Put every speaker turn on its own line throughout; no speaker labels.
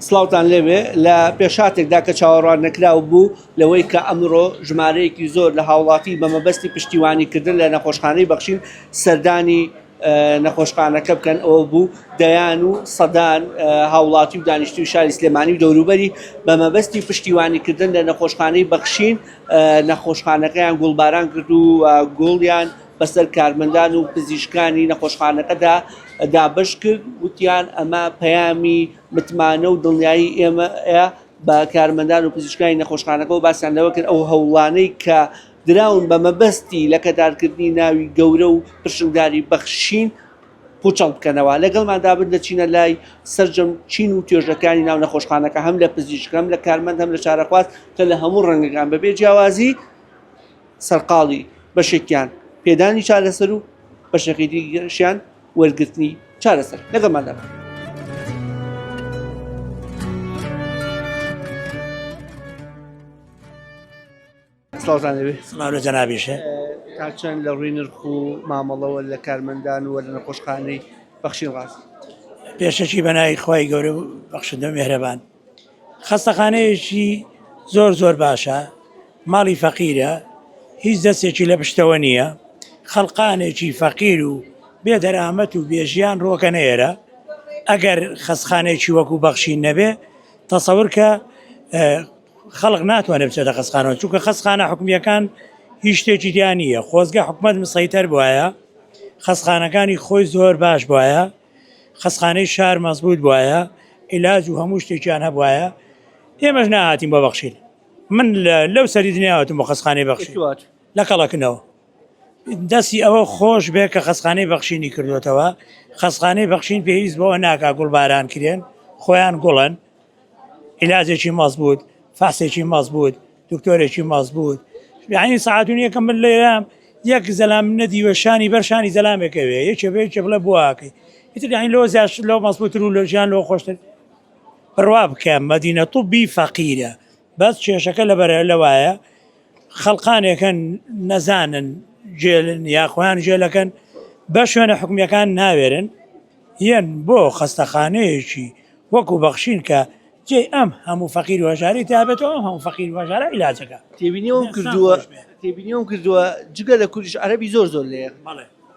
سڵاوتان لێوێ لە پێشاتێکدا کە چاوەڕوان نەکراو بوو لەوەی کە ئەمڕۆ ژمارەیەکی زۆر لە هاوڵاتی بە مەبەستی پشتیوانیکردن لە نەخۆشخانەی بەخشین سەردانی نەخۆشخانەکە بکەن ئەوە بوو دەیان و سەدان هاوڵاتی و دانیشتوی شاری سلێمانی و دەوروبەری بە مەبەستی پشتیوانیکردن لە نەخۆشخانەی بەخشین نەخۆشخانەکەیان گوڵباران کرد و گوڵیان بەسەر کارمەندان و پزیشکانی نەخۆشخانەکەدا دابش کرد وتیان ئەمە پەیامی متمانە و دڵنیایی ئێمەیە بە کارمەندان و پزیشکانی نەخۆشخانەکە و باسییان لەوە کرد ئەو هەوڵانەی کە دراون بە مەبەستی لە کەدارکردنی ناوی گەورە و پرشنگداری بەخشین پوچەڵ بکەنەوە لەگەڵماندا بن دەچینە لای سەرجەم چین و توێژەکانی ناو نەخۆشخانەکە هەم لە پزیشکەم لە کارمەند هەم لە چارەخواست کە لە هەموو ڕەنگەکان بەبێ جیاوازی سەرقاڵی بەشێکیان پێدانی چارەسەر و بەشێکی دیگەشیان وەرگرتنی چارەسەر لەگەڵماندا بن. سڵاوتان لەوێ.
سڵاو جەنابیشە.
تا چەند لە ڕووی نرخ و مامەڵەوە لە کارمەندان و لە نەخۆشخانەی بەخشین ڕاست؟
پێشەکی بەناوی خوای گەورە و بەخشندە و میهرەبان. خەستەخانەیەکی زۆر باشە، ماڵی فەقیرە، هیچ دەستێکی لە پشتەوە نییە، خەڵقانێکی فەقیر و بێدەرامەت و بێژیان ڕۆکە نێرە. ئەگەر خەستخانێکی وەکو بەخشین نەبێ تەسەور کە خەڵق ناتوانێت بچێتە خەستخانەوە، چونکە خەستخانە حکومیەکان هیچ شتێکی دیان نییە. خۆزگە حکومەت مسەیتەر بووایە، خەستخانەکانی خۆی زۆر باش بووایە، خەستخانەی شار مەزبوط بووایە، عیلاج و هەموو شتێکیان هەبوایە. ئێمەش نهاتین بۆ بەخشین. من لەو سەری دنیاوەتم بۆ خەستخانەی بەخشین لە کەڵەکنەوە. دەستی ئەوە خۆش بێ کە خەستخانەی بەخشینی کردوێتەوە. خەستخانەی بەخشین پێویست بەوە ناکا گوڵباران کرێن، خۆیان گوڵن، عیلاجێکی مەزبوط، فاسێکی مەزبوط، دکتۆرێکی مەزبوط. یعنی سەعاتون یەکەم من لێرام یەک زەلام نەدیوە شانی بەر شانی زەلامێکەوێ یەکێ بێ یەکێ بڵێ بواکەی ئیتر یعنی لەوە زیاتر لەو مەزبوطتر و لە ژیان لەوە خۆشتر بڕوا بکە. مەدینە توبی فەقیرە، بەس کێشەکە لەبەرە لەوایە خەڵقانێکن نەزانن جێلن یا خۆیان جێلەکەن بە شوێنە حکومیەکان ناوێرن یەن بۆ خەستەخانەیەکی وەکو بەخشین کە جێ ئەم هەموو فەقیر و هەژاری تابێتەوە ئەم هەموو فەقیر و هەژارە عیلاجەکە.
تێبینیەوەم کردووە جگە لە کوردیش عەرەبی زۆر لێ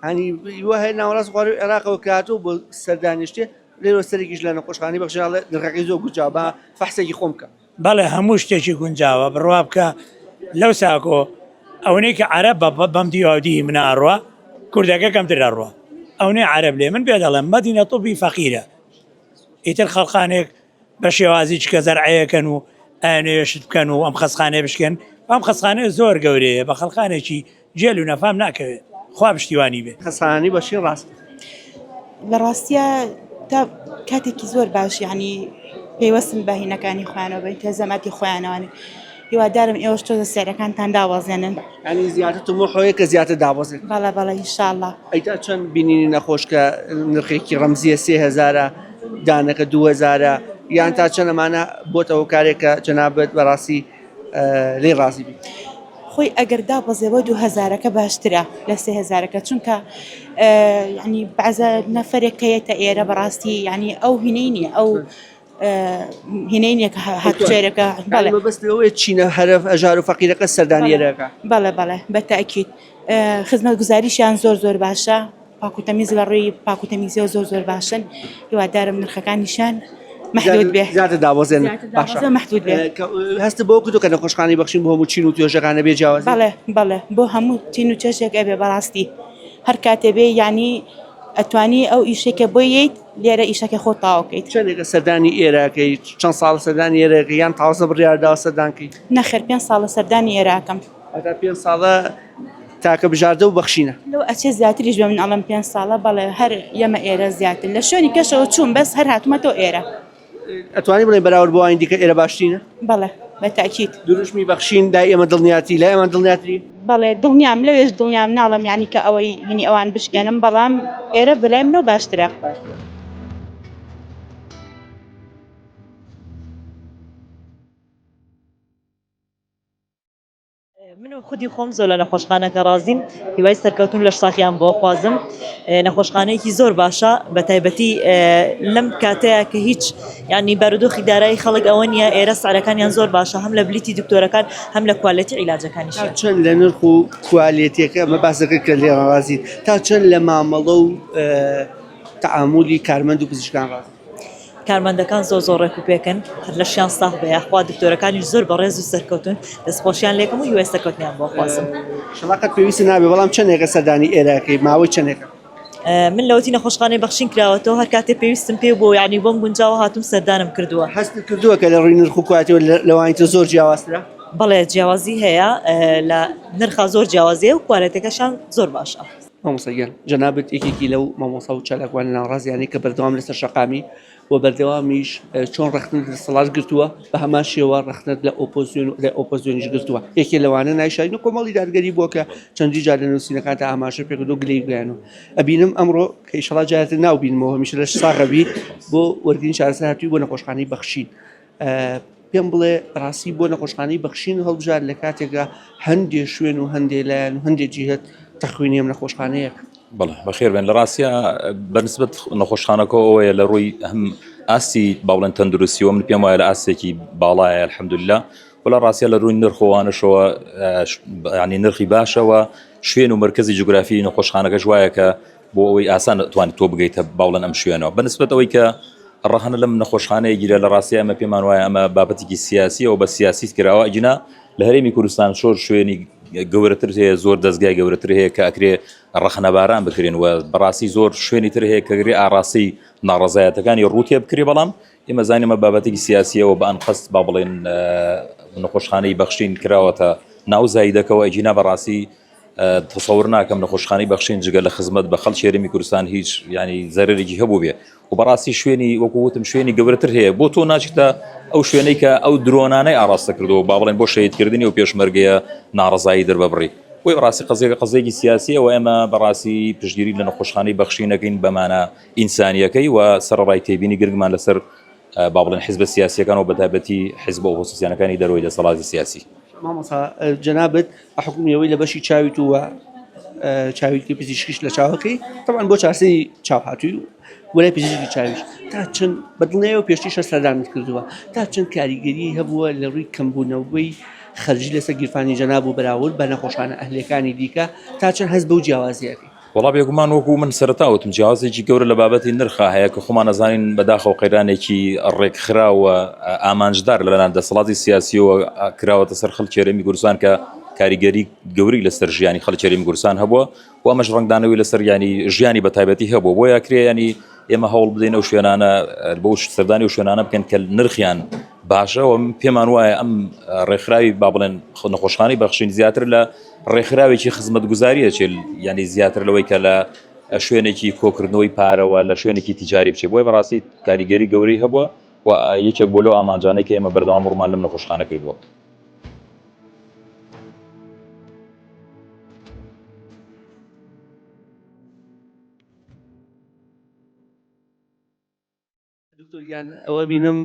هەنی وە هەیە ناوەڕاست خوارەوەی عێراقەوە کاتەوە بۆ سەردانیشتێ لێرە سەرێکیش لە نەخۆشخانەی بەخشیناڵێ نرخەکەی زۆر گونجاوە بە فەحسێکی خۆم بکە.
بەڵێ هەموو شتێکی گونجاوە بڕوا بکە. لەو ساکۆ ئەوەی کە عەرەب بەم دیاودی منە ئەڕوا کوردەکە کەمتر ئەڕوا ئەوەی عەرەب لێ من پێ دەڵێم مەدینە توبی فەقیرە. ئیتر خەڵقانێک بە شێوازی چکە زەرعەیەکەن و ئاێنێشت بکەن و ئەم خەستخانەیە بشکێن. ئەم خەستخانەیە زۆر گەورەیە بە خەڵقانێکی جێل و نەفام ناکەوێت. خوا پشتیوانی بێ.
خەستخانەی بەخشین ڕاست
لە ڕاستیە تا کاتێکی زۆر باش یعنی پێوەستن بە هینەکانی خۆیانەوە بە تێزەماتی خۆیانەوەن. هیوادارم ئێوەش تۆزە سێرەکانتان داوازێنن.
ینی زیاتر تمۆحۆیە کە زیاتر دابەزێت.
بەڵێ ئینشاءڵڵا.
ئەیتا چەند بینینی نەخۆش کە نرخێکی ڕەمزیە 3000 دانەکە 2000 یان تا چەند ئەمانە بۆتەوە کارێکە جەنابەت بەڕاستی لێ ڕازی بی.
خۆی ئەگەر دابەزێەوە 2000ەکە باشترە لە 3000ەکە چونکە ینی بەعزە نەفرێکەیەتە ئێرە بەڕاستی ینی ئەو هینەی نیە ئەو هینەی نیە کە هاتوچێرەکە
بەستەوەی چینە هەرف ئەژار و فەقیرەکە سەردانیێرەکە.
بەڵێ بەتاکید خزمەت گوزاریشیان زۆر باشە. پاکوتەمیز لە ڕێی پاکوتەمیزیەوە زۆر باشن. هیوادارم نرخەکانیشان محدود بێ
زیاتر دابەزێن
باشە محدود بێ.
هەست بۆ کردو کە نەخۆشخانەی بەخشین بۆ هەموو چین و توێژەکانە بێ جیاواز.
بەڵێ بۆ هەموو چین و چێژێک ئەبێ بەڕاستی هەر کاتێ بێ یعنی ئەتوانی ئەو ئیشێکە بۆییت لێرە ئیشەکە خۆ تاوکەیت.
چەندێکە سەردانی ئێراکەی چەند ساڵ سەردانی ئێرەکە یان تازە بڕیارداوە سەردانکەی؟
نەخێر 5 ساڵە سەردانی ئێراکەم.
هەتا 5 ساڵە تاکە بژاردە و بەخشینە.
لەو ئەچێ زیاتریش بێ من ئەڵم 5 ساڵە بەڵێ هەر ئێمە ئێرە زیاتر لە شوێنی کەشەوە چوون بەس هەر هاتوومەتەوە ئێرە.
ئەتوانی بڵێن بەراورد بۆ ئایندیکە ئێرە باشترینە؟
بەڵێ بەتاکید.
دروشمی بەخشین دای ئێمە دڵنیاتی لای ئێمە دڵنیاتری؟
بەڵێ دڵنیام لەوێش دڵنیام ناڵم یعنی کە ئەوەی هینی ئەوان بشکێنم بەڵام ئێرە بەلای منەوە باشترە.
من خودی خۆم زۆر لە نەخۆشخانەکە ڕازیم هیوای سەرکەوتن لە ساخیان بۆ خوازم نەخۆشخانەیەکی زۆر باشە بە تایبەتی لەم کاتەیە کە هیچ ینی بارودۆخی دارایی خەڵک ئەوە نیە ئێرە سعرەکانیان زۆر باشە هەم لە بلیتی دکتۆرەکان هەم لە کوالەتی عیلاجەکانیشیان.
چەند لە نرخ و کوالێتیەکە ئەمە باسەکە کە لێ ڕازی تا چەند لە مامەڵە و تەعاملی کارمەند و پزیشکان ڕاست.
کارمەندەکان زۆر ڕێک و پێکن هەر لە شیان ساغ بەیە خوا دکتۆرەکانیش زۆر بەڕێز و سەرکەوتون دەستخۆشیان لێکم و وێستەکەوتنیان بۆ خوازم.
شەڵاقەت پێویستی نابێ بەڵام چەندێکە سەردانی ئێراکەی ماوەی چەندێکە.
من لەوەتی نەخۆشخانەی بەخشین کراوەتەوە هەر کاتێ پێویستم پێ بۆ یعنی بۆم گونجاوە هاتوم سەردانم کردووە.
هەست کردووە کە لە ڕووی نرخ و کواتیەوە لەوانیتە زۆر جیاوازترە؟
بەڵێ جیاوازی هەیە لە نرخا زۆر جیاوازیە و کوالەتەکەشان زۆر باشە.
مامۆستاگەن جەنابەت یەکێکی لەو مامۆستا و چالاکوان ناڕازیانی کە بەردەوام لەسەر شەقامی و بەردەوامیش چۆن ڕەختن سەڵات گرتووە بە هەمان شێوە ڕەختنت لە ئۆپۆزیۆنیش گرتووە یەکێ لەوانە نایشین و کۆمەڵی دادگەری بووە کە چەندی جار لە نووسینەکانتە ئاماژە پێکردو گلەی گویان و ئەبینم ئەمڕۆ کە ئیشەڵا جارێتر ناوبینمەوە هەمیشە لە ساغەبی بۆ وەرگین چارەسەر هاتووی بۆ نەخۆشخانەی بەخشین. پێم بڵێ ڕاستی بۆ نەخۆشخانەی بەخشین هەڵبژار لە کاتێکدا هەندێک شوێن و هەندێک لایەن و هەندێک جیهەت تەخوینیم نەخۆشخانەیەک.
بەڵێ بەخێر بێن لە ڕاستیە بەنسبەت نەخۆشخانەکە ئەوەیە لە ڕووی هەم ئاسی باوڵێن تەندروستیەوە من پێم وایە لە ئاسێکی باڵایە الحەمدوللا و لە ڕاستیە لە ڕووی نرخۆوانشەوە ینی نرخی باشەوە شوێن و مرکزی جوگرافی نەخۆشخانەکەش وایە کە بۆ ئەوەی ئاسان توانێت تۆ بگەیتە باوڵێن ئەم شوێنەوە بەنسبەت ئەوەی کە ڕەهەنە لەم نەخۆشخانەیە گیرە لە ڕاستی ئەمە پێمان وایە ئەمە بابەتێکی سیاسیەوە بە سیاسیت کراوە ئەجنا لە هەرێمی کوردستان شۆر شوێنی گەورەتر هەیە زۆر دەستگای گەورەتر هەیە کە ئەکرێ ڕەخنەباران بکرێن و بەڕاستی زۆر شوێنی تر هەیە کەگرێ ئاڕاستی ناڕزایەتەکانی ڕوتێ بکرێ بەڵام ئێمە زانیمە بابەتێکی سیاسیەوە بە ئەنقەست با بڵێن نەخۆشخانەی بەخشین کراوەتە ناو زایدەکەەوە ئەجینا بەڕاستی تەسەور ناکەم نەخۆشخانەی بەخشین جگە لە خزمەت بە خەڵکی هەرێمی کوردستان هیچ ینی زەرێکی هەبوو بێ و بەڕاستی شوێنی وەکووتم شوێنی گەورەتر هەیە بۆ تۆ ناچیتە ئەو شوێنەی کە ئەو درۆنانەی ئاڕاستە کردەوە با بڵێن بۆ شەیدکردنی و پێشمەرگەیە ناڕزایی دەربەبڕی بۆی بەڕاستی قەزێکی سیاسیەوە ئێمە بەڕاستی پشتگیری لە نەخۆشخانەی بەخشینەکەین بەمانە ئینسانیەکەی و سەرڕای تێبینی گرگمان لەسەر با بڵێن حیزبە سیاسیەکان و بەتایبەتی حیزب ئۆپۆزیسیۆنەکانی دەرەوەی دەسەڵاتی سیاسی.
مامۆستا جەنابەت حکومیەوەی لە بەشی چاویتوە چاویکی پزیشکیش لە چاوەکەی طبعاً بۆ چارەسەری چاو هاتووی وەلای پزیشکی چاویش تا چەند بەدڵنیایەوە پێشتیشە سەردانت کردووە تا چەند کاریگەری هەبووە لە ڕووی کەمبوونەوەی خەرجی لەسەر گیرفانی جەناب و بەراورد بە نەخۆشخانە ئەهلەکانی دیکە تا چەند هەست بەو جیاوازیەکەی.
وڵا بێگومان وەکو من سەرەتاوتم جیاوازێکی گەورە لە بابەتی نرخە هەیە کە خۆمان نەزانین بەداخەوە قەیرانێکی ڕێکخراوە ئامانجدار لەلایەن دەسەڵاتی سیاسیەوە کراوەتە سەر خەڵکی هەرێمی کوردستان کە کاریگەری گەوری لەسەر ژیانی خەڵکی هەرێمی کوردستان هەبووە و ئەمەش ڕنگدانەوەی لەسەر ینی ژیانی بەتایبەتی هەبوو بۆ یاکرێ ینی ئێمە هەوڵ بدەین ئەو شوێنانە بۆ سەردانی و شوێنانە بکەن کە نرخیان باشەوە پێمان وایە ئەم ڕێکخراوی با بڵێن نەخۆشخانەی بەخشین زیاتر لە ڕێکخراوێکی خزمەتگوزاریە چێل ینی زیاتر لەوەی کە لە شوێنێکی کۆکردنەوەی پارەوە لە شوێنێکی تیجاری بچێت بۆی بەڕاستی کاریگەری گەورەی هەبووە و یەکێک بۆ لەو ئامانجانەی کە ئێمە بەردەوام ڕوومان لەم نەخۆشخانەکەی بووە.
دکتۆریان ئەوە بینم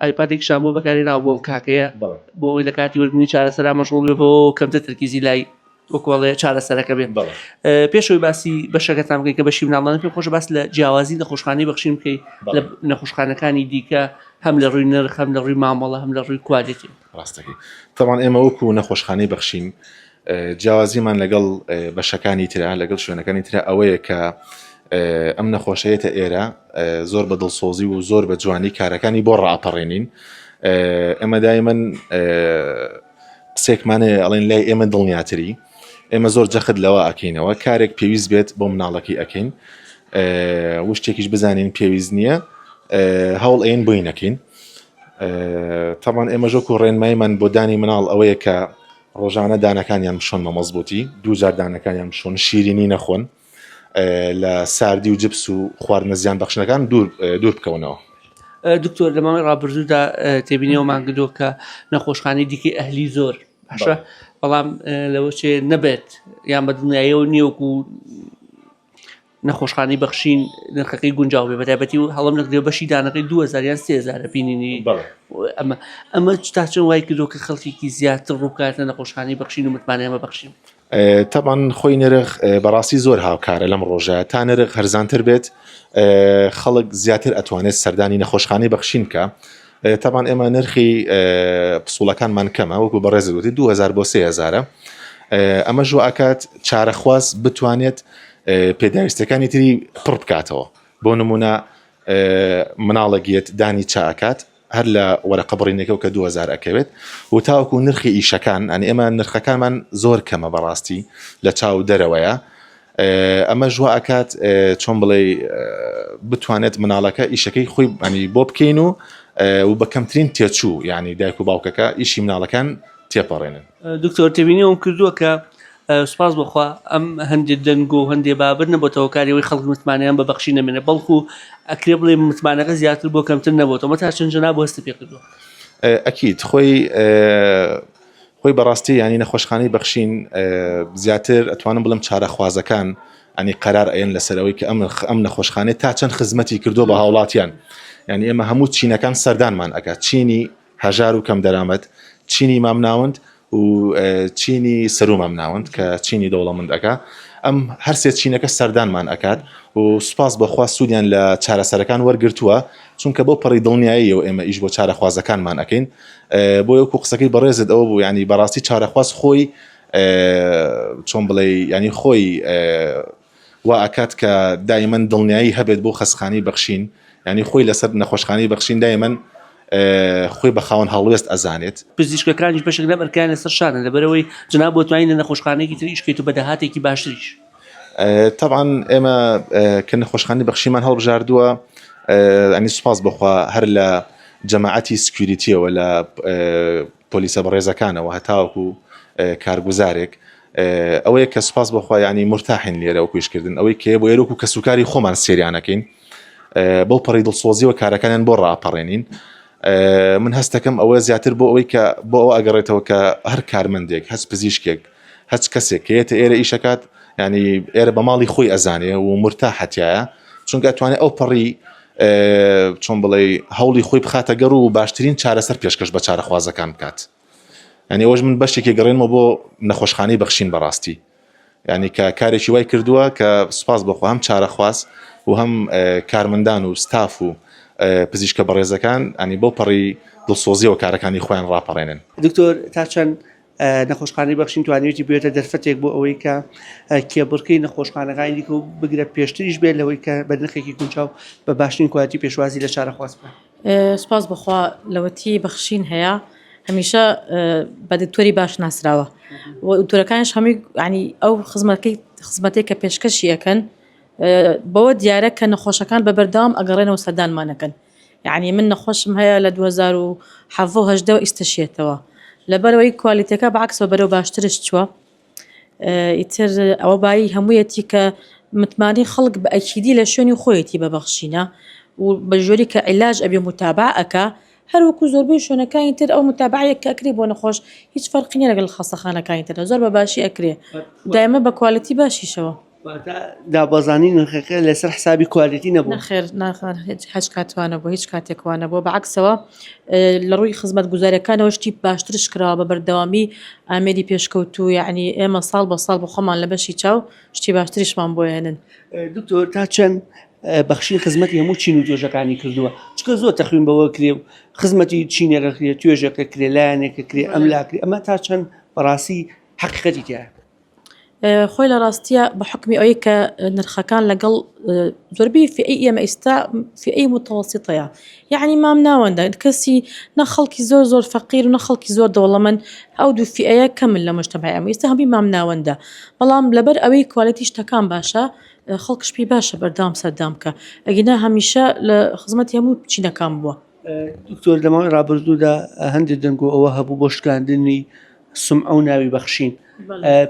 ئایپادێک شام بۆ بەکارێناوە بۆ کاکەیە بۆ ئەوی لە کاتی وەرگنی چارەسەرا مەشغوڵ بێ بۆ کەمتر تەرکیزی لای وەکوڵێ چارەسەرەکە بێن. پێشەوەی باسی بەشەکەتان بکەین کە بەشی مناڵانە پێم خۆشە باس لە جیاوازی نەخۆشخانەی بەخشین بکەین لە نەخۆشخانەکانی دیکە هەم لە ڕووی نرخ هەم لە ڕووی مامەڵە هەم لە ڕووی کوالێتی.
ڕاستەکەی تەمان ئێمە وەکو نەخۆشخانەی بەخشین جیاوازیمان لەگەڵ بەشەکانی ترا لەگەڵ شوێنەکانی ترا ئەوەیە کە ئەم نەخۆشەیەتە ئێرە زۆر بە دڵسۆزی و زۆر بە جوانی کارەکانی بۆ ڕاپەڕێنین ئەمە دایمەن قسێکمانێ ئەڵێن لای ئێمە دڵنیاتری ئێمە زۆر جەخت لەوە ئەکەینەوە کارێک پێویست بێت بۆ مناڵەکەی ئەکەین وشتێکیش بزانین پێویست نییە هەوڵ ئێن بۆی نەکەین تەمان ئێمە ژۆک و ڕێنمایمان بۆ دانی مناڵ ئەوەیە کە ڕۆژانە دانەکانیان بشۆن مەمەزبوطی دووجار دانەکانیان بشۆن شیرینی نەخۆن لە ساردی و جبس و خواردنە زیان بەخشنەکان دوور بکەونەوە.
دکتۆر لە ماوەی ڕابردوودا تێبینیەوەمان کردووە کە نەخۆشخانەی دیکەی ئەهلی زۆر باشە بەڵام لەوە چێ نەبێت یان بە دڵنیاییەوە نییەوەکو نەخۆشخانەی بەخشین نرخەکەی گونجاو بێ بەتایبەتی و هەڵم نەکرێ بەشی دانەکەی 2000 یان 3000 بینینی ئەمە تا چەند وای کردو کە خەڵکێکی زیاتر ڕووکاتە نەخۆشخانەی بەخشین و متمانە ئەمە بەخشین
طبعا خۆی نرخ بەڕاستی زۆر هاوکارە لەم ڕۆژە تا نرخ هەرزانتر بێت خەڵک زیاتر ئەتوانێت سەردانی نەخۆشخانەی بەخشین کە طبعا ئێمە نرخی پسوڵەکانمان کەمە وەکو بەڕێزت وتی 2000 بۆ 3000 ئەمە ژوە ئاکات چارەخواز بتوانێت پێداویستەکانی تری پڕ بکاتەوە بۆ نمونە مناڵەگیت دانی چاکات هەر لە وەرەقە بڕینەکە و کە 2000 ئەکەوێت و تاوەکو نرخی ئیشەکان ئەنی ئێمە نرخەکانمان زۆر کەمە بەڕاستی لە چاو دەرەوەیە ئەمە ژوە ئاکات چۆن بڵێ بتوانێت مناڵەکە ئیشەکەی خۆی ئەنی بۆ بکەین و بە کەمترین تێچوو یعنی دایک و باوکەکە ئیشی مناڵەکان تێپەڕێنن.
دکتۆر تێبینیەوەم کردووە کە سوپاس بخوا ئەم هەندێک دەنگ و هەندێ بابر نەبووتەوە کاریەوەی خەڵک متمانیان بە بەخشی نەمێنێ بەڵکو ئەکرێ بڵێ متمانەکە زیاتر بۆ کەمتر نەبووتەوە تا چەند جەناب بۆ هەستی پێ کردووە.
ئەکید خۆی بەڕاستی ینی نەخۆشخانەی بەخشین زیاتر ئەتوانم بڵم چارەخوازەکان ئەنی قەرار ئەێن لەسەرەوەی کە ئەم نەخۆشخانەی تا چەند خزمەتی کردو بە هاوڵاتیان ینی ئێمە هەموو چینەکان سەردانمان ئەکات چینی هەژار و کەم دەرامەت چینی مامناوند و چینی سەرو مامناوند کە چینی دەوڵەمەندەکە ئەم هەرسێ چینەکە سەردانمان ئەکات و سوپاس بەخوا سوودیان لە چارەسەرەکان وەرگرتووە چونکە بۆ پەڕی دڵنیایی و ئێمە ئیش بۆ چارەخوازەکانمان ئەەکەین بۆ یەکو قسەکەی بەڕێزت ئەوە بوو ینی بەڕاستی چارەخواز خۆی چۆن بڵێ ینی خۆی وا ئەکات کە دایمەن دڵنیایی هەبێت بۆ خەسخانی بەخشین ینی خۆی لەسەر نەخۆشخانی بەخشین دایمەن خۆی بە خاوەن هەڵوێست ئەزانێت
پزیشکەکانی بەشێک لەم ئەرکان لەسەر شانە لەبەرەوەی جناب بۆ توانین لە نەخۆشخانەیەکی تری ئیشکەیت و بەدەهاتێکی باشتریش.
طبعا ئێمە کە نەخۆشخانەی بەخشیمان هەڵبژاردووە ئەنی سوپاس بخوا هەر لە جەماعەتی سکیوریتیەوە لە پۆلیسە بەڕێزەکانەوە هەتاوەکو کارگوزارێک ئەوەیە کە سوپاس بخوا ینی مرتاحین لێرە و کویشکردن ئەوەی کێ بۆ ئێرۆک و کەسوکاری خۆمان سێریانەکەین بۆ پەڕی دڵسۆزیەوە کارەکانیان بۆ ڕاپەڕێنین. من هەستەکەم ئەوە زیاتر بۆ ئەوەی کە بۆ ئەوە ئەگەڕێتەوە کە هەر کارمەندێک هەست پزیشکێک هەچ کەسێک کێتە ئێرە ئیشەکات ینی ئێرە بە ماڵی خۆی ئەزانێ و مرتاحەتیایە چونکە ئەتوانێت ئەو پەڕی چۆن بڵێ هەوڵی خۆی بخاتە گەڕ و باشترین چارەسەر پێشکەش بە چارەخوازەکان بکات. ینی ئەوەش من بەشێکی گەڕێنمە بۆ نەخۆشخانەی بەخشین بەڕاستی ینی کە کارێکی وای کردووە کە سوپاس بخوا هەم چارەخواز و هەم کارمەندان و ستاف و پزیشکە بەڕێزەکان ئەنی بۆ پەڕی دڵسۆزیەوە کارەکانی خۆیان ڕاپەڕێنن.
دکتۆر تا چەند نەخۆشخانەی بەخشین توانێتی بێتە دەرفەتێک بۆ ئەوەی کە کێبڕکەی نەخۆشخانەکانی دیکە و بگرە پێشتریش بێت لەوەی کە بە نرخێکی کونجاو بە باشترین کواتی پێشوازی لە چارەخواز بکات.
سوپاس بخوا لەوەتی بەخشین هەیە هەمیشە بە دکتۆری باش ناسراوە و دکتۆرەکانیش هەمووی ینی ئەو خزمەتێک کە پێشکەشی ئەەکەن بەوە دیارە کە نەخۆشەکان بە بەردەوام ئەگەڕێنەوە سەردانمانەکەن یعنی من نەخۆشم هەیە لە 2017 ئیستەشێتەوە لەبەرەوەی کوالیتەکە بەعکسەوە بەرەو باشترش چووە ئیتر ئەوە بایی هەموویەتی کە متمانی خەڵک بە ئەکیدی لە شوێنی خۆیەتی بەبەخشینە و بە ژۆری کە عیلاج ئەبێ متابع ئەکا هەروەکو زۆربەی شوێنەکانی تر ئەو متابعەیە کە ئەکرێ بۆ نەخۆش هیچ فەرقی نیە لەگەڵ خەستەخانەکانی ترە زۆر بە باشی ئەکرێ دایمە بە کوالیتی باشیشەوە
دابەزانی نرخەکە لەسەر حسابی کوالیتی نەبوو
نەخێر هەچ کاتوانە بۆ هیچ کاتێکوانە بۆ بەعکسەوە لە ڕووی خزمەت گوزاریەکانەوە شتی باشترش کراوە بە بەردەوامی ئامێری پێشکەوتو یعنی ئێمە ساڵ بە ساڵ بە خۆمان لە بەشی چاو شتی باشتریشمان بۆ هێنن.
دکتۆر تا چەند بەخشین خزمەتی هەموو چین و توێژەکانی کردووە چکە زۆر تەخوین بەوە کرێ و خزمەتی چینێکە کرێ توێژەکە کرێ لایەنێکە کرێ ئەم لاکری ئەمە تا چەند بەڕاستی حەقیقەتی تایە.
خۆی لە ڕاستیە بە حکمی ئەوەی کە نرخەکان لەگەڵ زۆربەی فئەی ئێمە ئێستا فئەی متەوەسیتەیە یعنی مام ناوەندە کەسی نە خەڵکی زۆر فەقیر و نە خەڵکی زۆر دەوڵەمەند ئەو دوو فئەیە کەمن لە مجتەمەعی ئێمە ئێستا هەمووی مام ناوەندە بەڵام لەبەر ئەوەی کوالیتی شتەکان باشە خەڵکش پێی باشە بەردام سەردام کە ئەگەنا هەمیشە لە خزمەتی هەموو چینەکان بووە.
دکتۆر لەماوەی ڕابردوودا هەندێک دەنگ و ئەوە هەبوو بۆ شکاندنی سمعە و ناوی بەخشین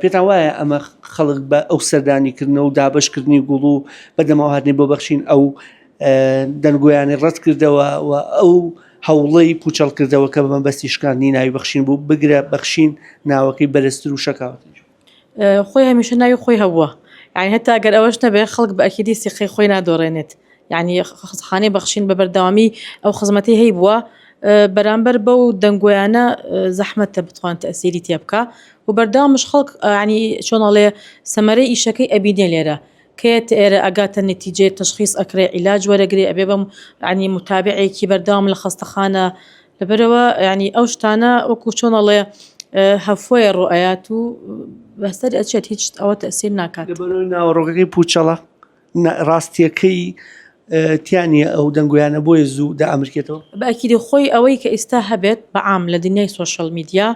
پێتان وایە ئەمە خەڵک بە ئەو سەردانیکردنەوە و دابشکردنی گوڵ و بەدەمەوە هاتنی بۆ بەخشین ئەو دەنگۆیانی ڕەت کردەوە و ئەو هەوڵەی پوچەڵ کردەوە کە بە مەبەستی شکاندنی ناوی بەخشین بوو بگرە بەخشین ناوەکەی بەرزتر و شەکاوتر
خۆی هەمیشە ناوی خۆی هەبووە یعنی هەتا ئەگەر ئەوەش نەبێ خەڵک بە ئەکیدی سیقی خۆی نادۆڕێنێت یعنی خانەی بەخشین بە بەردەوامی ئەو خزمەتی هەی بووە بەرامبەر بەو دەنگۆیانە زەحمەتە بتوان تەسیری تێ بکە و و بەردەوامش خەڵک ینی چۆنەڵێ سەمەرەی ئیشەکەی ئەبینێ لێرە کێت ئێرە ئەگاتە نەتیجێ تشخیص ئەکرێ عیلاج وەرەگرێ ئەبێ بەم ینی متابعێکی بەردەوام لە خەستەخانە لەبەرەوە ینی ئەو شتانە وەکو چۆنەڵێ هەفۆیە ڕۆئەت و بەستەر ئەچێت هیچ ئەوە تەسیر ناکات
لەبەرەوەی ناوەڕۆگەکەی پوچەڵە ڕاستیەکەی تیانە ئەو دەنگویانە بۆیە زوو دا ئەمریکێتەوە
بەئەکیدی خۆی ئەوەی کە ئێستا هەبێت بەعام لە دنیای سۆشەڵ میدیا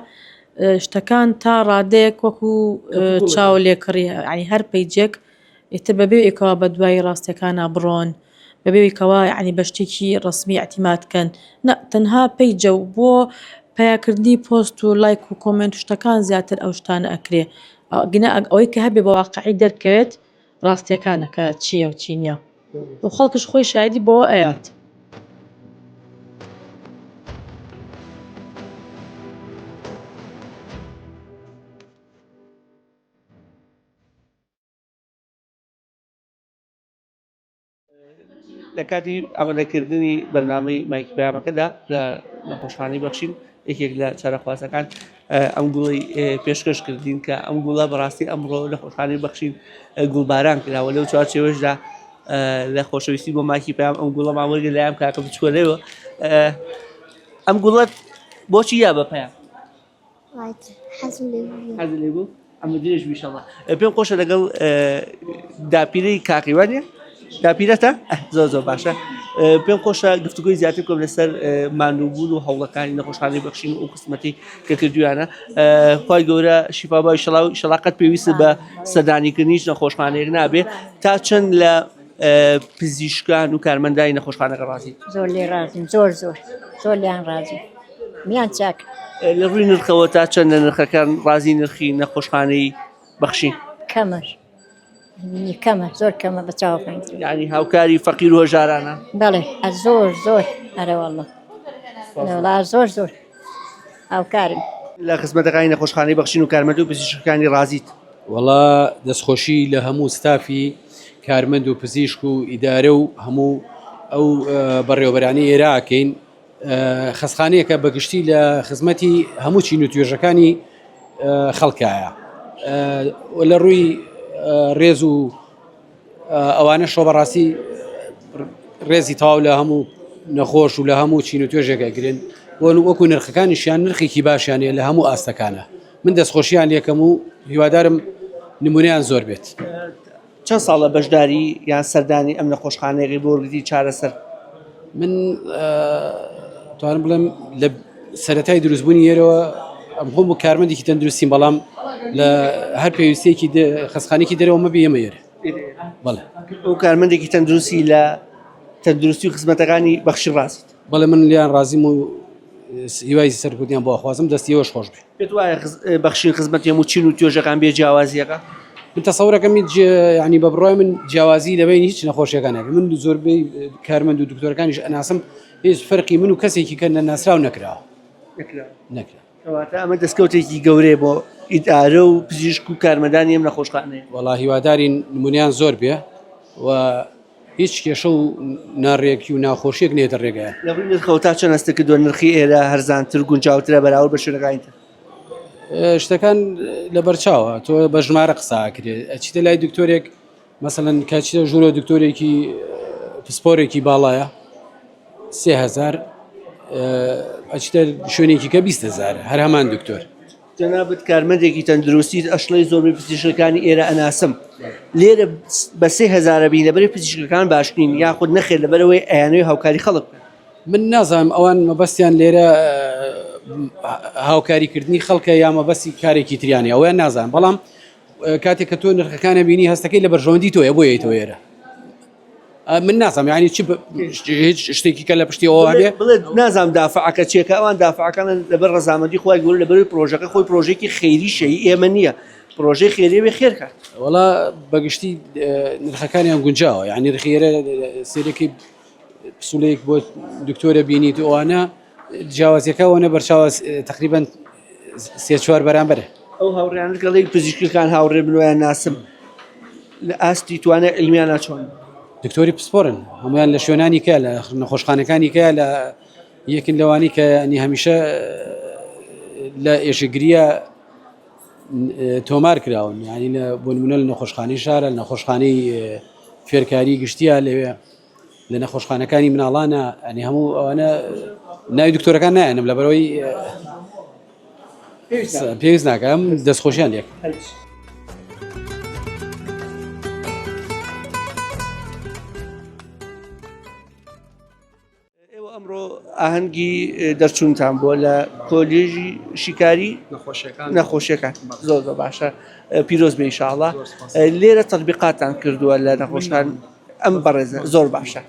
شتەکان تا ڕادەیەک وەکو چاو لێکڕی ینی هەر پەیجێک ئێتر بەبێیەکەوە بە دوای ڕاستیەکانە بڕۆن بەبێیەکەوە ینی بە شتێکی ڕسمی ئەتیماتکەن تەنها پەیجە و بۆ پیاکردنی پۆست و لایک و کۆمنت و شتەکان زیاتر ئەو شتانە ئەکرێ گنە ئەوەی کە هەبێ بە واقعی دەرکەوێت ڕاستیەکانەکە چییە و چی نییە و خەڵکش خۆی شایدی بۆ ئەیات.
لە کاتی ئەمەلەکردنی بەرنامەی مایکی پەیامەکەدا لە نەخۆشخانەی بەخشین یەکێک لە چارەخوازەکان ئەم گوڵی پێشکەش کردین کە ئەم گوڵە بەڕاستی ئەمڕۆ لە خۆشخانەی بەخشین گوڵباران کراوە لەو چوارچێوەشدا لە خۆشەویستی بۆ مایکی پەیام ئەم گوڵە ماوەیەک لەلایەن کاکە بچووە لێوە ئەم گوڵەت بۆچی یا بە پەیام حەزم لێ بوو ئەمە درێژ بیشەڵڵا پێم خۆشە لەگەڵ داپیرەی کاقیوانە داپیرەتە زۆر باشە پێم خۆشە گفتوگوی زیاتر کۆم لەسەر مانووبوون و هەوڵەکانی نەخۆشخانەی بەخشین و قسمەتی کە کردویانە خی گەورە شیفابای شەڵاقەت پێویستە بە سەردانیکردنیش نەخۆشخانەیەک نابێ تا چەند لە پزیشکان و کارمەندای نەخۆشخانەکە ڕازی
زۆر لێ ڕازیم زۆر لیان ڕازی میان چاک
لە ڕووی نرخەوە تا چەند لە نرخەکان ڕازی نرخی نەخۆشخانەی بەخشین
کەمەش کەمە زۆر کەمە بە چاوەکەین
یعنی هاوکاری فەقیر و هەژارانە
بەڵێ زۆر ئەرەوەڵە زۆر هاوکارم
لە خزمەتەکانی نەخۆشخانەی بەخشین و کارمەند و پزیشکەکانی ڕازیت
وەڵا دەستخۆشی لە هەموو ستافی کارمەند و پزیشک و ئیدارە و هەموو ئەو بەڕێوەبەرانی ئێراکەین خەستخانەیەکە بەگشتی لە خزمەتی هەموو چین و توێژەکانی خەڵکایە لە ڕووی ڕێز و ئەوانە شۆ بەڕاستی ڕێزی تاو لە هەموو نەخۆش و لە هەموو چین و توێژێکە گرن وەکو نرخەکانیشیان نرخێکی باشیانێ لە هەموو ئاستەکانە من دەستخۆشییان لێکەم و هیوادارم نمونیان زۆر بێت.
چەند ساڵە بەشداری یان سەردانی ئەم نەخۆشخانەیەکی بۆرگری چارەسەر
من توانم بڵێم لە سەرەتای دروستبوونی ئێرەوە ئەم هەم بۆ کارمەندێکی تەندروستیم بەڵام لە هەر پێویستێکی خەستخانێکی دەرەوە مەبێ ئێمە ئێرە بەڵێ
ئەو کارمەندێکی تەندروستی لە تەندروستی و خزمەتەکانی بەخشی ڕاست
بەڵێ من لیان ڕازیم و هیوای سەرکردیان بۆ خوازم دەستیەوەش خۆش بێ
پێت وایە بەخشین خزمەتی هەموو چین و توێژەکان بێ جیاوازیەکە
من تەسەورەکەم ینی بە بڕای من جیاوازی لەبینی هیچ نەخۆشیەکانێک من زۆربەی کارمەند و دکتۆرەکانیش ئەناسم هیچ فەرقی من و کەسێکی کە ناسراو نەکراوە
کەواتە ئەمە دەستکەوتێکی گەورەیە بۆ ئیدارە و پزیشک و کارمەندانی ئەم نەخۆشخانەیە
وەڵا هیواداری نمونیان زۆر بێ و هیچ کێشە و ناڕێکی و ناخۆشیێک نێتە ڕێگایە
لە ڕووی نرخەوە تا چەند ئەستە کردووە نرخی ئێرە هەرزانتر گونجاوترە بەراورد بە شوێنەکانیتر
شتەکان لە بەرچاوە تۆ بە ژمارە قساکرێت ئەچیتە لای دکتۆرێک مەسەڵەن کاچیتە ژوورە دکتۆرێکی پسپۆرێکی باڵایە 3000 ئەچیتە شوێنێکی کە 200,000 هەر هەمان دکتۆر
جەنابەت کارمەندێکی تەندروستی ئەشڵەی زۆربەی پزیشکەکانی ئێرە ئەناسم لێرە بە 3000 بین لەبەری پزیشکەکان باشترین یاخود نەخێر لەبەرەوەی ئەیانەوەی هاوکاری خەڵک
من نازانم ئەوان مەبەستیان لێرە هاوکاریکردنی خەڵکە یا مەبەستی کارێکی تریانی ئەویان نازانم بەڵام کاتێک کە تۆ نرخەکانە بینی هەستەکەی لە بەرژەوەندی تۆیە بۆیە تۆ ئێرە من نازانم یعنی هیچ شتێکی کە لە پشتی ئەوە بێ
بڵێ نازانم دافعەکە چێکە ئەوان دافعەکان لەبەر ڕەزامەندی خۆی گەورە لەبەر پرۆژەکە خۆی پرۆژێکی خەیری شەیی ئێمە نییە پرۆژەی خێری بێ خێرکە
وەڵا بەگشتی نرخەکانیان گونجاوە یعنی ڕخێرە سێرەکەی پسولەیەک بۆ دکتۆرە بینیت ئەوانە جیاوازیەکەەوەنە بەرچاوە تقریبان 3-4 بەرامبەرە
ئەو هاوڕیانە گەڵێک پزیشکەکان هاوڕێ بنویان ناسم لە ئاستی توانە علمیانە چۆن
دکتۆری پسپۆرن هەمویان لە شوێنانی کە لە نەخۆشخانەکانی کە لە یەکن لەوانی کە نی هەمیشە لە ئێشەگریە تۆمار کراون ینی بۆ نمونە لە نەخۆشخانەی شارە لە نەخۆشخانەی فێرکاری گشتیە لەوێ لە نەخۆشخانەکانی مناڵانە ئەنی هەموو ئەوانە ناوی دکتۆرەکان نایەنم لە بەرەوەی پێویست ناکەم دەستخۆشیان لێک.
ئێوە ئەمڕۆ ئاهەنگی دەرچوونتان بۆ لە کۆلێژی شیکاری نەخۆشیەکان زۆر باشە پیرۆز بێ ئینشاءڵڵا لێرە تەطبیقاتان کردووە لە نەخۆشخان ئەم بەڕێزە زۆر باشە.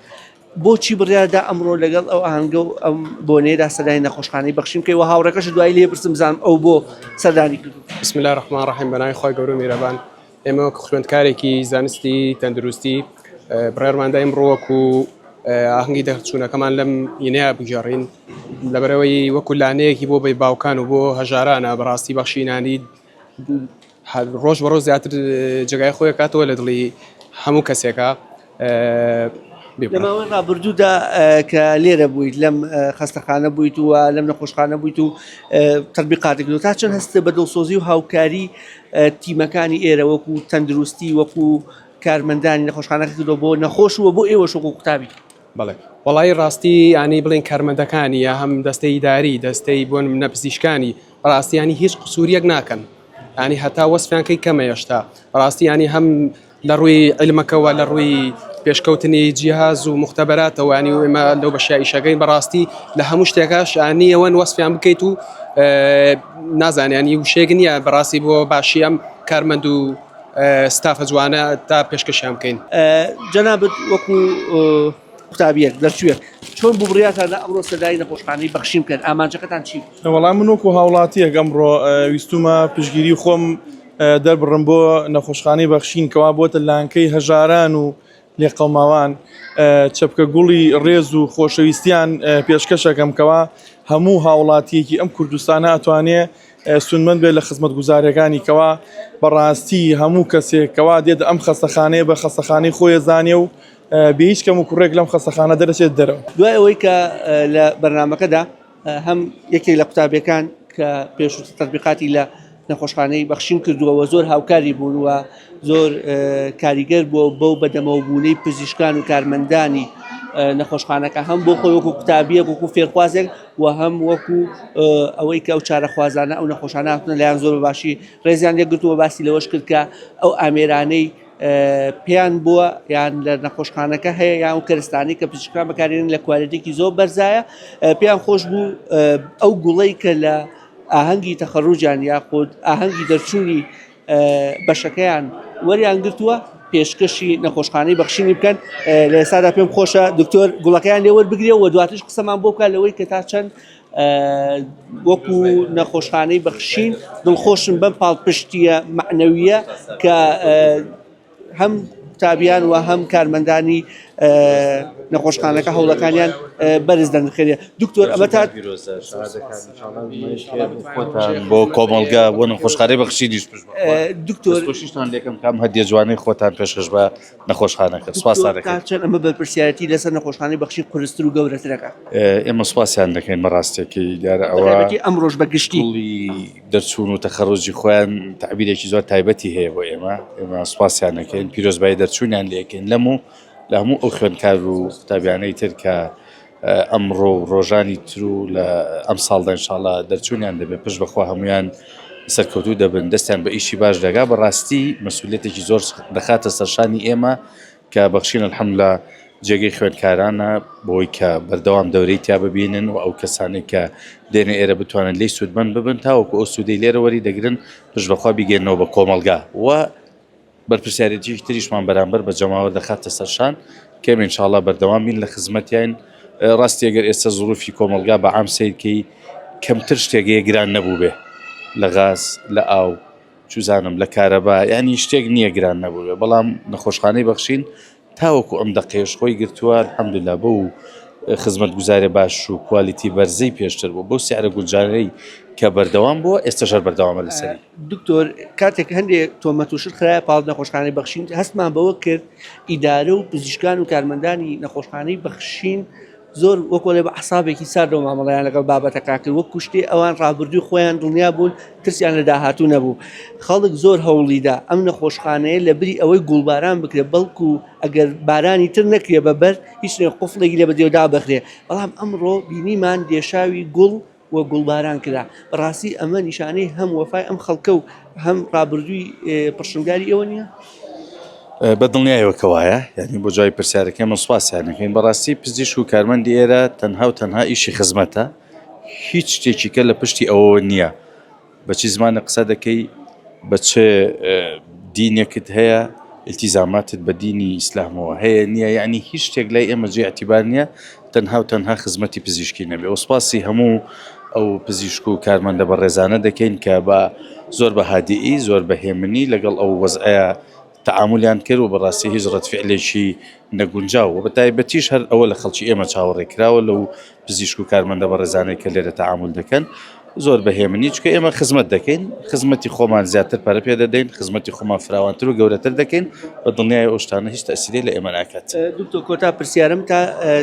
بۆچی بڕیاردا ئەمڕۆ لەگەڵ ئەو ئاهەنگە و ئەم بۆنەیەدا سەردانی نەخۆشخانەی بەخشیم کەی وە هاوڕێکەش دوای لێ برسم بزانم ئەو بۆ سەردانی کردو.
بسم الله الرحمن الرحیم بەناوی خۆی گەورە و میرەبان. ئێمە خوێندکارێکی زانستی تەندروستی بڕێرماندا ئەمڕۆوەکو ئاهەنگی دەرچوونەکەمان لەم یێنەیە بگەڕین لەبەرەوەی وەکو لانەیەکی بۆ بەی باوکان و بۆ هەژارانە بەڕاستی بەخشینانی ڕۆژ بە ڕۆژ زیاتر جگای خۆی کاتەوە لە دڵی هەموو کەسێکە.
لە ماوەی ڕابردوودا کە لێرە بوویت لەم خەستەخانە بوویت وە لەم نەخۆشخانە بوویت و تەطبیقاتێک تا چەند هەستە بەدڵسۆزی و هاوکاری تیمەکانی ئێرە وەکو تەندروستی وەکو کارمەندانی نەخۆشخانەکە کردەوە بۆ نەخۆش وە بۆ ئێوە شوق و قوتابی.
بەڵێ وەڵی ڕاستی ینی بڵێن کارمەندەکانی یا هەم دەستەی داری دەستەی بۆ نەپزیشکانی ڕاستیانی هیچ قسووریەک ناکەن ینی هەتا وەسفیانکەی کەمە هێشتا ڕاستی ینی هەم لە ڕووی علمەکەەوە لە ڕووی پێشکەوتنی جیهاز و مختبەراتەوە ینی و ئێمە لەو بەشایشەکەی بەڕاستی لە هەموو شتێکاش ینی ئەوەن وەسفیان بکەیت و نازانانی وشێک نییە بەڕاستی بۆ باشی ئەم کارمەند و ستافە جوانە تا پێشکەشیان بکەین.
جەنابەت وەکو قوتابیەک دەرچوویەک چۆن بوو بڕیارتان لە ئەمڕۆ سەردانی نەخۆشخانەی بەخشیم کرد ئامانجەکەتان چی؟
وەڵام من وەکو هاوڵاتیەک ئەمڕۆ ویستومە پشگیری خۆم دەربڕم بۆ نەخۆشخانەی بەخشین کەوا بۆتە لانکەی هەژاران و لێقەڵماوان چەپکە گوڵی ڕێز و خۆشەویستیان پێشکەشەکەم کەوا هەموو هاوڵاتیەکی ئەم کوردستانە ئەتوانێت سونمەند بێت لە خزمەت گوزارەکانی کەوا بەڕاستی هەموو کەسێک کەوا دێت ئەم خەستەخانەیە بە خەستەخانەی خۆی زانێ و بە هیچ کەم و کوڕێک لەم خەستەخانە دەرەچێت دەرەوە.
دوای ئەوەی کە لە بەرنامەکەدا هەم یەکێک لە قوتابیەکان کە پێشووتە تەطبیقاتی لە نەخۆشخانەی بەخشین کردووە زۆر هاوکاری بوون و زۆر کاریگەر بووە بەو بەدەمەوەبوونەی پزیشکان و کارمەندانی نەخۆشخانەکە هەم بۆ خۆی وەکو قوتابیە وەکو فێرخوازێک و هەم وەکو ئەوەی کە ئەو چارەخوازانە ئەو نەخۆشانە هاتنە لایەن زۆر باشی ڕێزیان لێگرتووە باسی لەوەش کرد کە ئەو ئامێرانەی پێیان بووە یان لە نەخۆشخانەکە هەیە یان و کەرستانی کە پزیشکان بەکارێنن لە کوالێتێکی زۆر بەرزایە پێیان خۆش بوو ئەو گوڵەی کە لە ئاهەنگی تەخەڕوجیان یاخود ئاهەنگی دەرچوونی بەشەکەیان وەریان گرتووە پێشکەشی نەخۆشخانەی بەخشینی بکەن. لە ئێستادا پێم خۆشە دکتۆر گوڵەکەیان لێوەربگرێەوە دواتش قسەمان بۆ بکات لەوەی کە تا چەند وەکو نەخۆشخانەی بەخشین دڵخۆشم بەم پاڵپشتیە معنەویە کە هەم تابیان و هەم کارمەندانی نەخۆشخانەکە هەوڵەکانیان بەرز دەنرخێنێ. دکتۆر ئەمە تا
بۆ کۆمەڵگا بۆ نەخۆشخانەی بەخشینیش
دکتۆر
خۆشیشتان لێکم کام هەدیە جوانەی خۆتان پێشکەش بە نەخۆشخانەکە سوپاسان دەکەین.
چەند ئەمە بەرپرسیارەتی لەسەر نەخۆشخانەی بەخشی قورستر و گەورەترەکە
ئێمە سوپاسیان دەکەین بەڕاستێکی دیارە ئەوە
ئەمڕۆژ بەگشتی
دەرچوون و تەخەڕوجی خۆیان تعبیرێکی زۆر تایبەتی هەیە بۆ ئێمە سوپاسیان دەکەین پیرۆزبایی دەرچوونیان لێکەین لە هەموو ئەو خوێندکار و قوتابیانەی تر کە ئەمڕۆ ڕۆژانی تر و لە ئەم ساڵدا ئینشاڵڵا دەرچوونیان دەبێت پشت بەخوا هەمویان سەرکەوتوو دەبن دەستیان بە ئیشی باش دەگا بەڕاستی مەسئولیەتێکی زۆر دەخاتە سەرشانی ئێمە کە بەخشین الحەمدوللا جێگەی خوێندکارانە بۆی کە بەردەوام دەورەی تیا ببینن و ئەو کەسانی کە دێنە ئێرە بتوانن لی سوودمەند ببن تاوەکو ئەو سوودەی لێرە وەری دەگرن پشت بەخوا بیگەێنەوە بە کۆمەڵگا و بەرپرسیارەتێکی تریشمان بەرامبەر بە جەماوە دەخاتە سەرشان کەم ئینشاڵڵا بەردەوام بین لە خزمەتیان ڕاستی ئەگەر ئێستا زوروفی کۆمەڵگا بە عام سیرکەی کەمتر شتێگەیە گران نەبوو بێ لە غاز لە ئاو چوزانم لە کارەبا ینی شتێک نییە گران نەبوو بێ بەڵام نەخۆشخانەی بەخشین تاوەکو ئەم دەقەیەش خۆی گرتووە الحەمدوللا بۆ خزمەت گوزارێ باش و کوالیتی بەرزەی پێشتر بوو بۆ سیارە گونجارەی کە بەردەوام بووە ئێستاشەر بەردەوامە لەسەری.
دکتۆر کاتێک هەندێک تۆمەت و شت خراپە پاڵ نەخۆشخانەی بەخشین هەستمان بەوە کرد ئیدارە و پزیشکان و کارمەندانی نەخۆشخانەی بەخشین زۆر وەکۆڵێ بە حسابێکی ساردەوە مامەڵیان لەگەڵ بابەتەکە کرد وەکو شتێ ئەوان ڕابردووی خۆیان دڵنیا بوون ترسیان لە داهاتوو نەبوو خەڵک زۆر هەوڵیدا ئەم نەخۆشخانەیە لە بری ئەوەی گوڵباران بکرێ بەڵکو ئەگەر بارانی تر نەکرێ بەبەر هیچ قوفڵێکی لێ بەدێودا بەخرێ بەڵام ئەمڕۆ بینیمان دێشاوی گوڵ و گوڵباران کرا بەڕاستی ئەمە نیشانەی هەم وەفای ئەم خەڵکە و هەم ڕابردووی پرشنگاری ئەوە نییە
بە دڵنیایەوەکەوایە یعنی بۆ جای پرسیارەکە من سوپاسیانەکەین بەڕاستی پزیشک و کارمەندی ئێرە تەنها و تەنها ئیشی خزمەتە هیچ شتێکیکە لە پشتی ئەوە نییە بەچی زمانە قسە دەکەی بە چه دینێکت هەیە التیزاماتت بە دینی ئیسلامەوە هەیە نییە یعنی هیچ شتێک لای ئێمە جێ ئەتیبار نییە تەنها و تەنها خزمەتی پزیشکی نەبێ و سوپاسی هەموو ئەو پزیشک و کارمەندە بە ڕێزانە دەکەین کە بە زۆر بە هادیئی زۆر بەهێمنی لەگەڵ ئەو وەزعەیە تعاملیان کرد و بەڕاستی هیچ ڕەتفعلێکی نەگونجاوە بە تایبەتیش هەر ئەوە لە خەڵکی ئێمە چاوەڕێکراوە لەو پزیشک و کارمەندە بە ڕێزانەی کە لێرە تعامل دەکەن زۆر بەهێمنی چکە ئێمە خزمەت دەکەین خزمەتی خۆمان زیاتر پەرە پێ دەدەین خزمەتی خۆمان فراوانتر و گەورەتر دەکەین بە دڵنیای ئەو شتانە هیچ تەسیری لە ئێمە ناکات
دوکتۆر کۆتا پرسیارم تا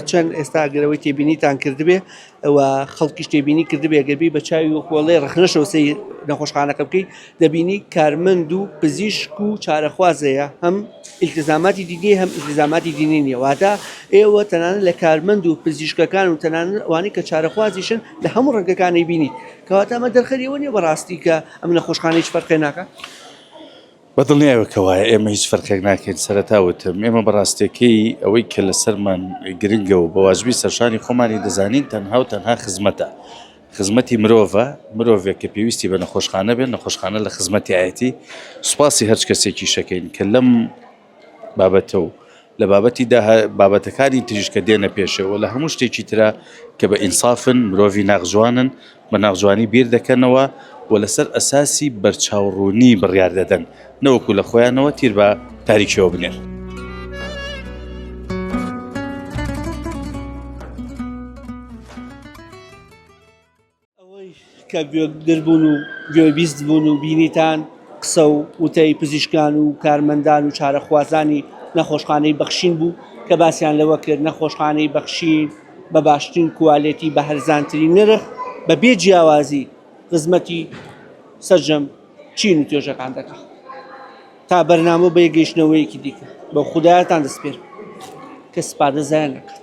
چەند ئێستا گەرەوەی تێبینیتان کردبێ ئەوە خەڵکیش تێبینی کردبێ گەربی بە چاوی وەکۆڵێ ڕخنەشەوە سەی نەخۆشخانەکە بکەیت دەبینی کارمەند و پزیشک و چارەخوازەیە هەم التزاماتی دینی هەم التزاماتی دینی نییە واتە ئێوە تەنانەت لە کارمەند و پزیشکەکان و تەنانەت ئەوانەی کە چارەخوازیشن لە هەموو ڕەنگەکانی بینیت کەواتە ئەمە دەرخەریەوە نیە بەڕاستی کە ئەم نەخۆشخانە هیچ فەرقێ ناکات
بە دڵنیایەوەکەوایە ئێمە هیچ فەرقێک ناکەین سەرەتاوتم ئێمە بەڕاستیەکەی ئەوەی کە لەسەرمان گرنگە و بە واژبی سەرشانی خۆمانی دەزانین تەنها و تەنها خزمەتە خزمەتی مرۆڤە مرۆڤێک کە پێویستی بە نەخۆشخانە بێت نەخۆشخانە لە خزمەتی ئاەتی سوپاسی هەرچ کەسێکی شەکەین کە لەم بابەتە و لە بابەتی بابەتەکانی تریشکە دێنە پێشەوە لە هەموو شتێکی ترە کە بە ئینسافن مرۆڤی ناغجوانن بە ناغجوانی بیر دەکەنەوە و لەسەر ئەساسی بەرچاوڕوونی بڕیار دەدەن نەوەکو لە خۆیانەوە تیر بە تاریکیەوە بنێن
کە گوێگربوون و گوێبیست بوون و بینیتان قسە و وتەی پزیشکان و کارمەندان و چارەخوازانی نەخۆشخانەی بەخشین بوو کە باسییان لەوە کرد نەخۆشخانەی بەخشین بە باشترین کوالێتی بە هەرزانترین نرخ بە بێ جیاوازی خزمەتی سەرجەم چین و توێژەکان دەکات تا بەرنامە بە یەگەیشتنەوەیەکی دیکە بە خودایەتان دەسپێر کە سپادە زایە نەکات